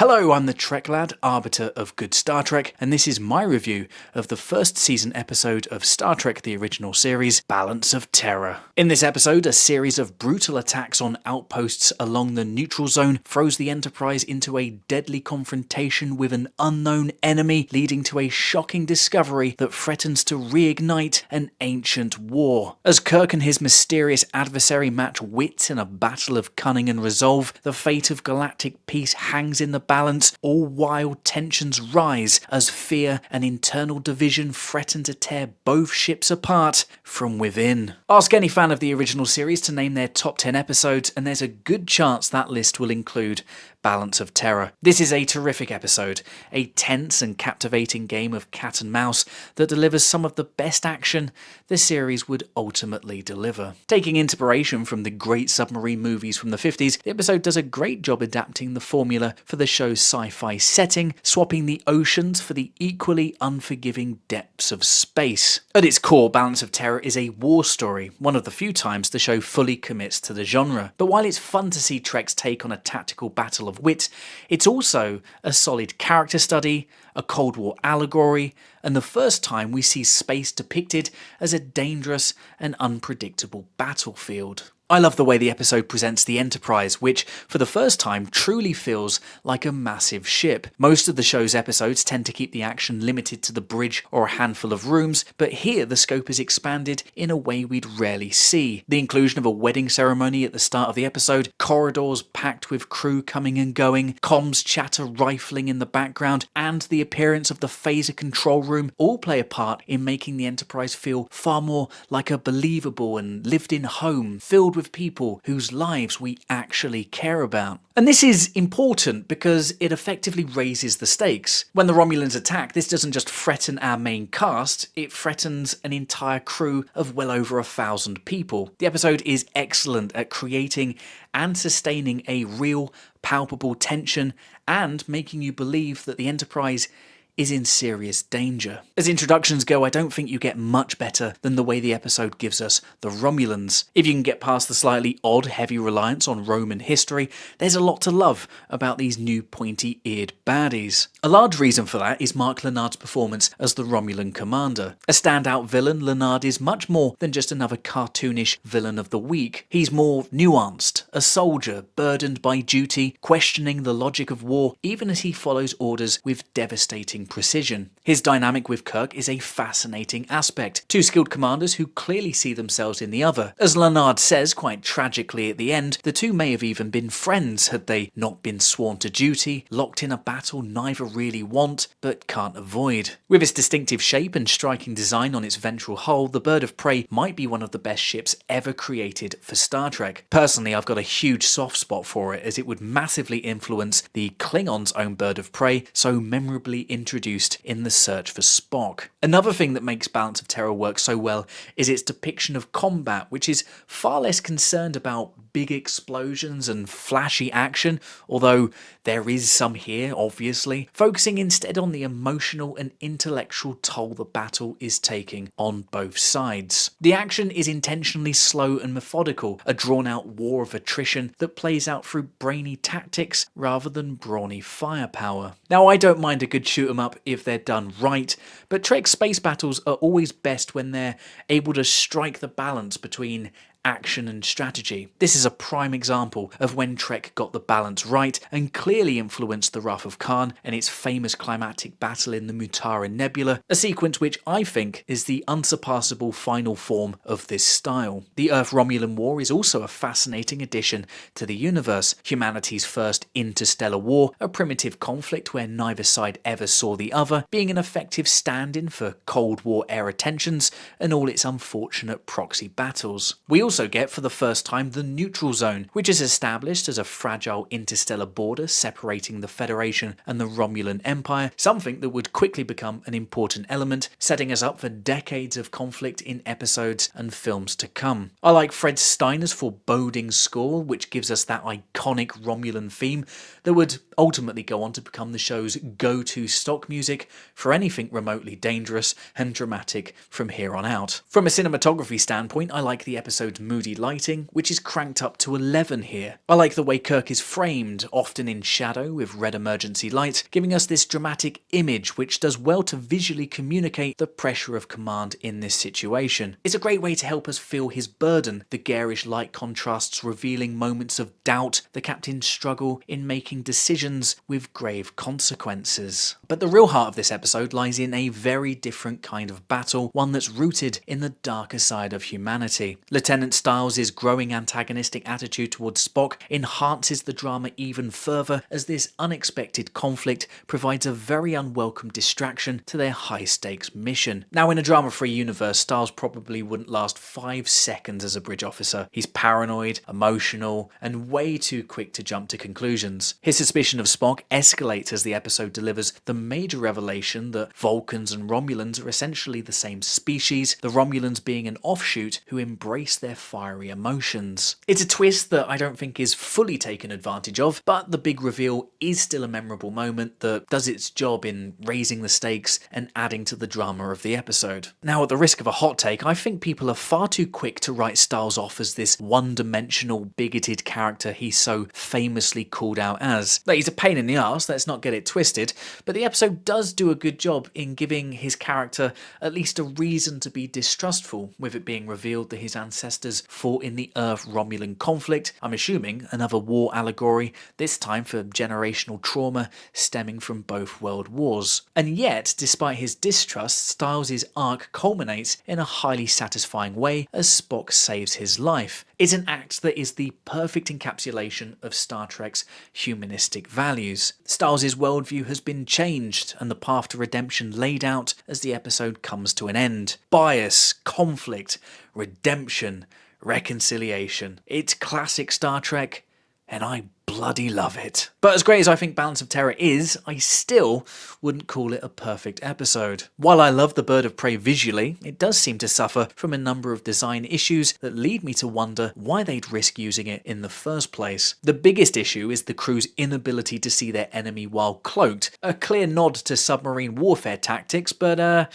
Hello, I'm the TrekLad, arbiter of good Star Trek, and this is my review of the first season episode of Star Trek the Original Series, Balance of Terror. In this episode, a series of brutal attacks on outposts along the neutral zone throws the Enterprise into a deadly confrontation with an unknown enemy, leading to a shocking discovery that threatens to reignite an ancient war. As Kirk and his mysterious adversary match wits in a battle of cunning and resolve, the fate of galactic peace hangs in the balance, all while tensions rise as fear and internal division threaten to tear both ships apart from within. Ask any fan of the original series to name their top 10 episodes, and there's a good chance that list will include Balance of Terror. This is a terrific episode, a tense and captivating game of cat and mouse that delivers some of the best action the series would ultimately deliver. Taking inspiration from the great submarine movies from the 50s, the episode does a great job adapting the formula for the show's sci-fi setting, swapping the oceans for the equally unforgiving depths of space. At its core, Balance of Terror is a war story, one of the few times the show fully commits to the genre. But while it's fun to see Trek's take on a tactical battle of wit, it's also a solid character study, a Cold War allegory, and the first time we see space depicted as a dangerous and unpredictable battlefield. I love the way the episode presents the Enterprise, which, for the first time, truly feels like a massive ship. Most of the show's episodes tend to keep the action limited to the bridge or a handful of rooms, but here the scope is expanded in a way we'd rarely see. The inclusion of a wedding ceremony at the start of the episode, corridors packed with crew coming and going, comms chatter rifling in the background, and the appearance of the phaser control room all play a part in making the Enterprise feel far more like a believable and lived-in home, filled with people whose lives we actually care about. And this is important because it effectively raises the stakes. When the Romulans attack, this doesn't just threaten our main cast, it threatens an entire crew of well over 1,000 people. The episode is excellent at creating and sustaining a real, palpable tension and making you believe that the Enterprise is in serious danger. As introductions go, I don't think you get much better than the way the episode gives us the Romulans. If you can get past the slightly odd heavy reliance on Roman history, there's a lot to love about these new pointy-eared baddies. A large reason for that is Mark Lenard's performance as the Romulan commander. A standout villain, Lenard is much more than just another cartoonish villain of the week. He's more nuanced, a soldier burdened by duty, questioning the logic of war, even as he follows orders with devastating precision. His dynamic with Kirk is a fascinating aspect. Two skilled commanders who clearly see themselves in the other. As Lenard says quite tragically at the end, the two may have even been friends had they not been sworn to duty, locked in a battle neither really want but can't avoid. With its distinctive shape and striking design on its ventral hull, the Bird of Prey might be one of the best ships ever created for Star Trek. Personally, I've got a huge soft spot for it, as it would massively influence the Klingons' own Bird of Prey, so memorably introduced in the search for Spock. Another thing that makes Balance of Terror work so well is its depiction of combat, which is far less concerned about big explosions and flashy action, although there is some here, obviously, focusing instead on the emotional and intellectual toll the battle is taking on both sides. The action is intentionally slow and methodical, a drawn-out war of attrition that plays out through brainy tactics rather than brawny firepower. Now, I don't mind a good shoot-'em-up if they're done right, but Trek's space battles are always best when they're able to strike the balance between action and strategy. This is a prime example of when Trek got the balance right and clearly influenced the Wrath of Khan and its famous climactic battle in the Mutara Nebula, a sequence which I think is the unsurpassable final form of this style. The Earth-Romulan War is also a fascinating addition to the universe, humanity's first interstellar war, a primitive conflict where neither side ever saw the other, being an effective stand-in for Cold War-era tensions and all its unfortunate proxy battles. We also get for the first time the neutral zone, which is established as a fragile interstellar border separating the Federation and the Romulan Empire, something that would quickly become an important element, setting us up for decades of conflict in episodes and films to come. I like Fred Steiner's foreboding score, which gives us that iconic Romulan theme that would ultimately go on to become the show's go-to stock music for anything remotely dangerous and dramatic from here on out. From a cinematography standpoint, I like the episode's and moody lighting, which is cranked up to 11 here. I like the way Kirk is framed, often in shadow with red emergency light, giving us this dramatic image which does well to visually communicate the pressure of command in this situation. It's a great way to help us feel his burden, the garish light contrasts revealing moments of doubt, the captain's struggle in making decisions with grave consequences. But the real heart of this episode lies in a very different kind of battle, one that's rooted in the darker side of humanity. Lieutenant Stiles' growing antagonistic attitude towards Spock enhances the drama even further as this unexpected conflict provides a very unwelcome distraction to their high-stakes mission. Now, in a drama-free universe, Stiles probably wouldn't last 5 seconds as a bridge officer. He's paranoid, emotional, and way too quick to jump to conclusions. His suspicion of Spock escalates as the episode delivers the major revelation that Vulcans and Romulans are essentially the same species, the Romulans being an offshoot who embrace their fiery emotions. It's a twist that I don't think is fully taken advantage of, but the big reveal is still a memorable moment that does its job in raising the stakes and adding to the drama of the episode. Now, at the risk of a hot take, I think people are far too quick to write Stiles off as this one-dimensional, bigoted character he's so famously called out as. Like, he's a pain in the arse, let's not get it twisted, but the episode does do a good job in giving his character at least a reason to be distrustful, with it being revealed that his ancestors fought in the Earth-Romulan conflict, I'm assuming another war allegory, this time for generational trauma stemming from both world wars. And yet, despite his distrust, Stiles' arc culminates in a highly satisfying way as Spock saves his life. It's an act that is the perfect encapsulation of Star Trek's humanistic values. Stiles' worldview has been changed and the path to redemption laid out as the episode comes to an end. Bias, conflict, redemption, reconciliation. It's classic Star Trek, and I bloody love it. But as great as I think Balance of Terror is, I still wouldn't call it a perfect episode. While I love the Bird of Prey visually, it does seem to suffer from a number of design issues that lead me to wonder why they'd risk using it in the first place. The biggest issue is the crew's inability to see their enemy while cloaked, a clear nod to submarine warfare tactics, but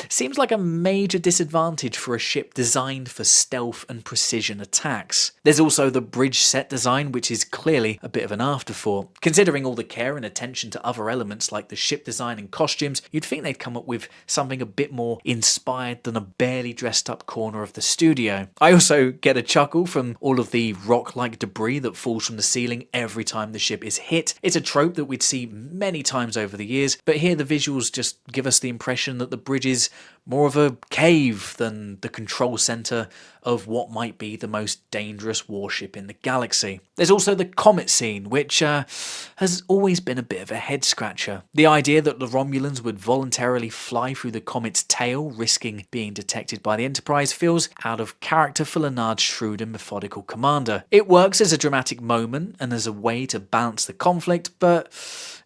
seems like a major disadvantage for a ship designed for stealth and precision attacks. There's also the bridge set design, which is clearly a bit of an afterthought. Considering all the care and attention to other elements like the ship design and costumes, you'd think they'd come up with something a bit more inspired than a barely dressed up corner of the studio. I also get a chuckle from all of the rock-like debris that falls from the ceiling every time the ship is hit. It's a trope that we'd see many times over the years, but here the visuals just give us the impression that the bridge is more of a cave than the control center of what might be the most dangerous warship in the galaxy. There's also the comet scene, which has always been a bit of a head scratcher. The idea that the Romulans would voluntarily fly through the comet's tail, risking being detected by the Enterprise, feels out of character for Lenard's shrewd and methodical commander. It works as a dramatic moment and as a way to balance the conflict, but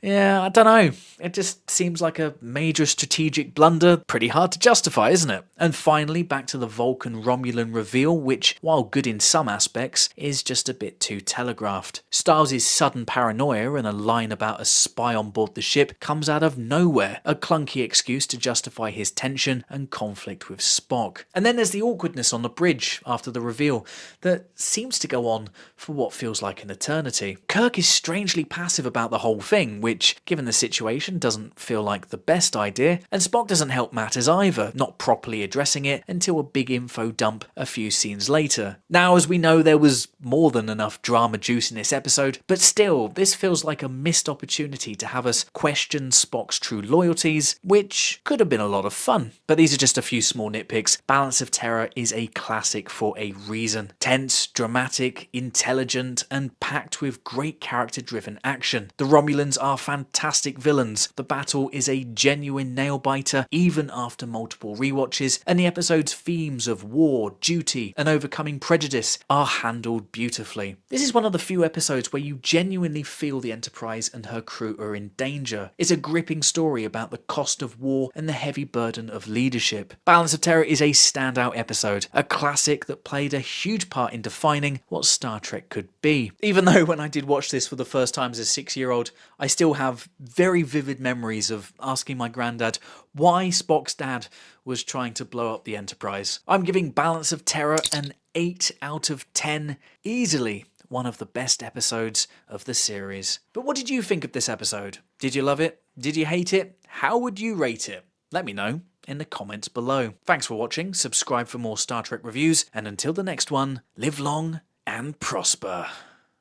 yeah, I don't know. It just seems like a major strategic blunder, pretty hard to justify, isn't it? And finally, back to the Vulcan-Romulan reveal, which, while good in some aspects, is just a bit too telegraphed. Stiles' sudden paranoia and a line about a spy on board the ship comes out of nowhere, a clunky excuse to justify his tension and conflict with Spock. And then there's the awkwardness on the bridge after the reveal that seems to go on for what feels like an eternity. Kirk is strangely passive about the whole thing, which, given the situation, doesn't feel like the best idea, and Spock doesn't help matters either, not properly addressing it until a big info dump a few scenes later. Now, as we know, there was more than enough drama juice in this episode, but still, this feels like a missed opportunity to have us question Spock's true loyalties, which could have been a lot of fun. But these are just a few small nitpicks. Balance of Terror is a classic for a reason. Tense, dramatic, intelligent, and packed with great character-driven action. The Romulans are fantastic villains. The battle is a genuine nail-biter even after multiple rewatches, and the episode's themes of war, duty, and overcoming prejudice are handled beautifully. This is one of the few episodes where you genuinely feel the Enterprise and her crew are in danger. It's a gripping story about the cost of war and the heavy burden of leadership. Balance of Terror is a standout episode, a classic that played a huge part in defining what Star Trek could be. Even though when I did watch this for the first time as a 6-year-old, I still have very vivid memories of asking my granddad why Spock's dad was trying to blow up the Enterprise. I'm giving Balance of Terror an 8 out of 10, easily one of the best episodes of the series. But what did you think of this episode? Did you love it? Did you hate it? How would you rate it? Let me know in the comments below. Thanks for watching, subscribe for more Star Trek reviews, and until the next one, live long and prosper.